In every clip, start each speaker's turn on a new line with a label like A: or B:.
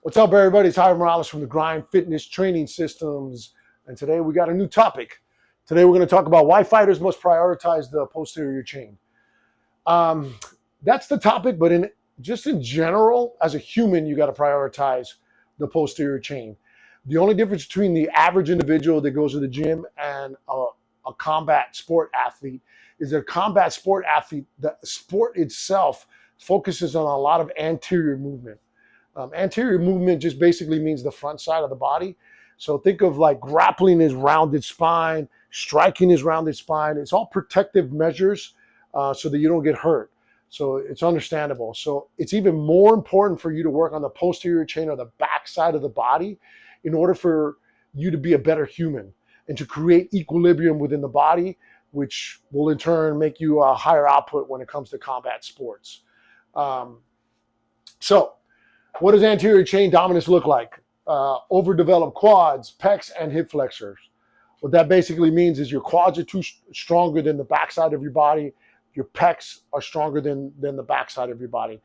A: What's up, everybody? It's Jairo Morales from the Grind Fitness Training Systems. And today we got a new topic. Today we're going to talk about why fighters must prioritize the posterior chain. That's the topic, but just in general, as a human, you got to prioritize the posterior chain. The only difference between the average individual that goes to the gym and a combat sport athlete is that a combat sport athlete, the sport itself focuses on a lot of anterior movement. Anterior movement just basically means the front side of the body. So think of like grappling is rounded spine, striking is rounded spine. It's all protective measures so that you don't get hurt. So it's understandable. So it's even more important for you to work on the posterior chain or the back side of the body in order for you to be a better human and to create equilibrium within the body, which will in turn make you a higher output when it comes to combat sports. So what does anterior chain dominance look like? Overdeveloped quads, pecs, and hip flexors. What that basically means is your quads are too stronger than the backside of your body. Your pecs are stronger than the backside of your body.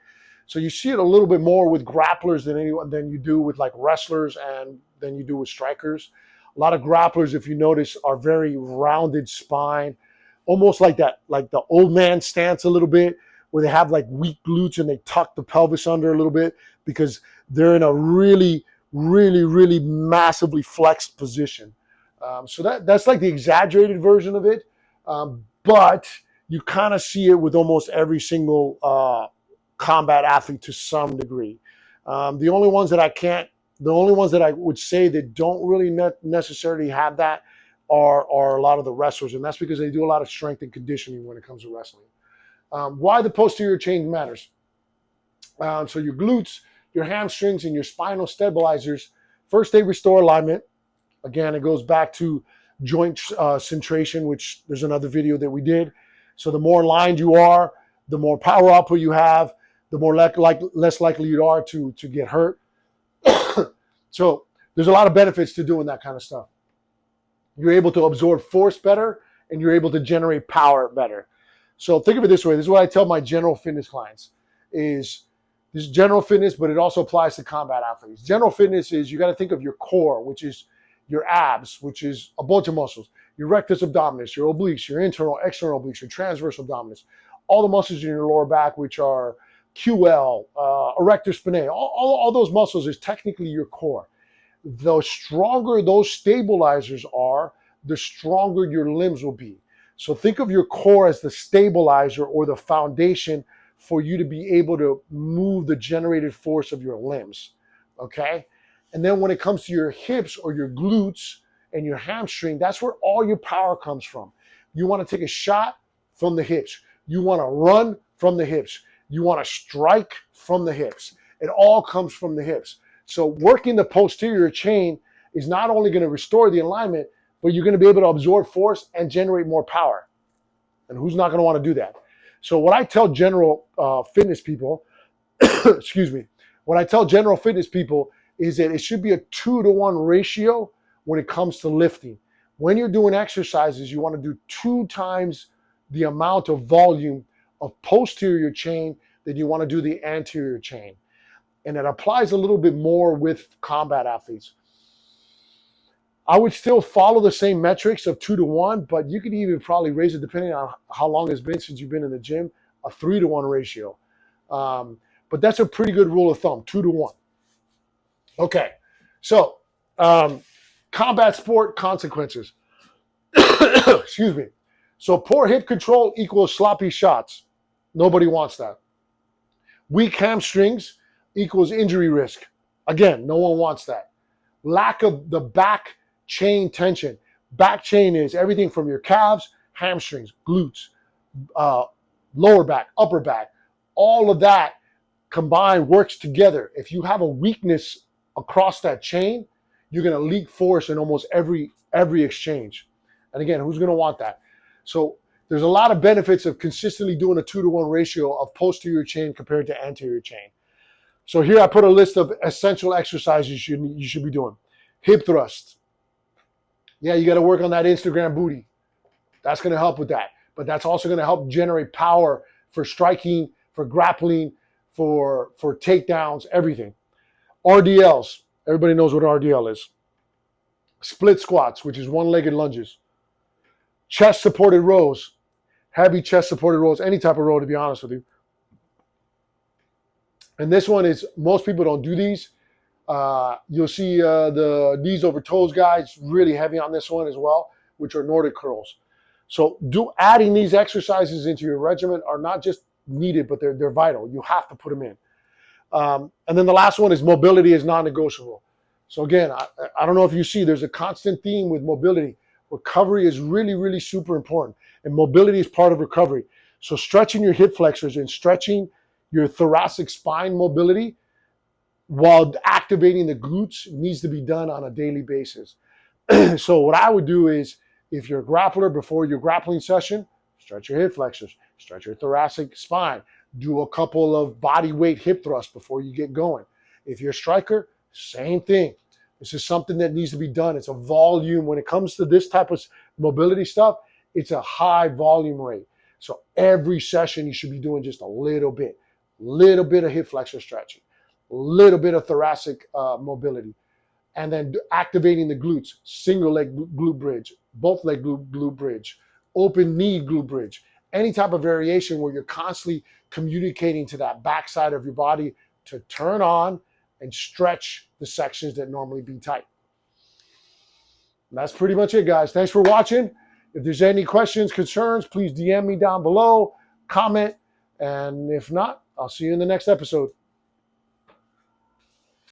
A: So you see it a little bit more with grapplers than you do with like wrestlers and than you do with strikers. A lot of grapplers, if you notice, are very rounded spine, almost like that, like the old man stance a little bit, where they have like weak glutes and they tuck the pelvis under a little bit because they're in a really, really, really massively flexed position. So that's like the exaggerated version of it. But you kind of see it with almost every single combat athlete to some degree. The only ones that I would say that don't really necessarily have that are a lot of the wrestlers, and that's because they do a lot of strength and conditioning when it comes to wrestling. Why the posterior chain matters. So your glutes, your hamstrings, and your spinal stabilizers, first they restore alignment. Again, it goes back to joint centration, which there's another video that we did. So the more aligned you are, the more power output you have, the more less likely you are to get hurt. So there's a lot of benefits to doing that kind of stuff. You're able to absorb force better, and you're able to generate power better. So think of it this way. This is what I tell my general fitness clients is this is general fitness, but it also applies to combat athletes. General fitness is you got to think of your core, which is your abs, which is a bunch of muscles, your rectus abdominis, your obliques, your internal, external obliques, your transverse abdominis, all the muscles in your lower back, which are QL, erector spinae, all those muscles is technically your core. The stronger those stabilizers are, the stronger your limbs will be. So think of your core as the stabilizer or the foundation for you to be able to move the generated force of your limbs, okay? And then when it comes to your hips or your glutes and your hamstring, that's where all your power comes from. You want to take a shot from the hips. You want to run from the hips. You want to strike from the hips. It all comes from the hips. So working the posterior chain is not only going to restore the alignment, but you're going to be able to absorb force and generate more power. And who's not going to want to do that? So what I tell general fitness people, excuse me, what I tell general fitness people is that it should be a 2-to-1 ratio when it comes to lifting. When you're doing exercises, you want to do 2 times the amount of volume of posterior chain than you want to do the anterior chain. And it applies a little bit more with combat athletes. I would still follow the same metrics of 2-to-1, but you could even probably raise it depending on how long it's been since you've been in the gym, a 3-to-1 ratio. But that's a pretty good rule of thumb, 2-to-1. Okay, so combat sport consequences. Excuse me. So poor hip control equals sloppy shots. Nobody wants that. Weak hamstrings equals injury risk. Again, no one wants that. Lack of the back chain tension. Back chain is everything from your calves, hamstrings, glutes, lower back, upper back. All of that combined works together. If you have a weakness across that chain, you're going to leak force in almost every exchange. And again, who's going to want that? So there's a lot of benefits of consistently doing a 2-to-1 ratio of posterior chain compared to anterior chain. So here I put a list of essential exercises you should be doing. Hip thrust. Yeah, you got to work on that Instagram booty. That's going to help with that. But that's also going to help generate power for striking, for grappling, for takedowns, everything. RDLs. Everybody knows what RDL is. Split squats, which is one-legged lunges. Chest supported rows. Heavy chest supported rows. Any type of row, to be honest with you. And this one is, most people don't do these. You'll see the knees over toes guys really heavy on this one as well, which are Nordic curls. So adding these exercises into your regimen are not just needed, but they're vital. You have to put them in. And then the last one is mobility is non-negotiable. So again, I don't know if you see, there's a constant theme with mobility. Recovery is really, really super important. And mobility is part of recovery. So stretching your hip flexors and stretching your thoracic spine mobility while activating the glutes needs to be done on a daily basis. So what I would do is, if you're a grappler, before your grappling session, stretch your hip flexors, stretch your thoracic spine, do a couple of body weight hip thrusts before you get going. If you're a striker, same thing. This is something that needs to be done. It's a volume. When it comes to this type of mobility stuff, it's a high volume rate. So every session you should be doing just a little bit of hip flexor stretching, a little bit of thoracic mobility, and then activating the glutes, single leg glute bridge, both leg glute bridge, open knee glute bridge, any type of variation where you're constantly communicating to that backside of your body to turn on and stretch the sections that normally be tight. And that's pretty much it, guys. Thanks for watching. If there's any questions, concerns, please DM me down below, comment, and if not, I'll see you in the next episode.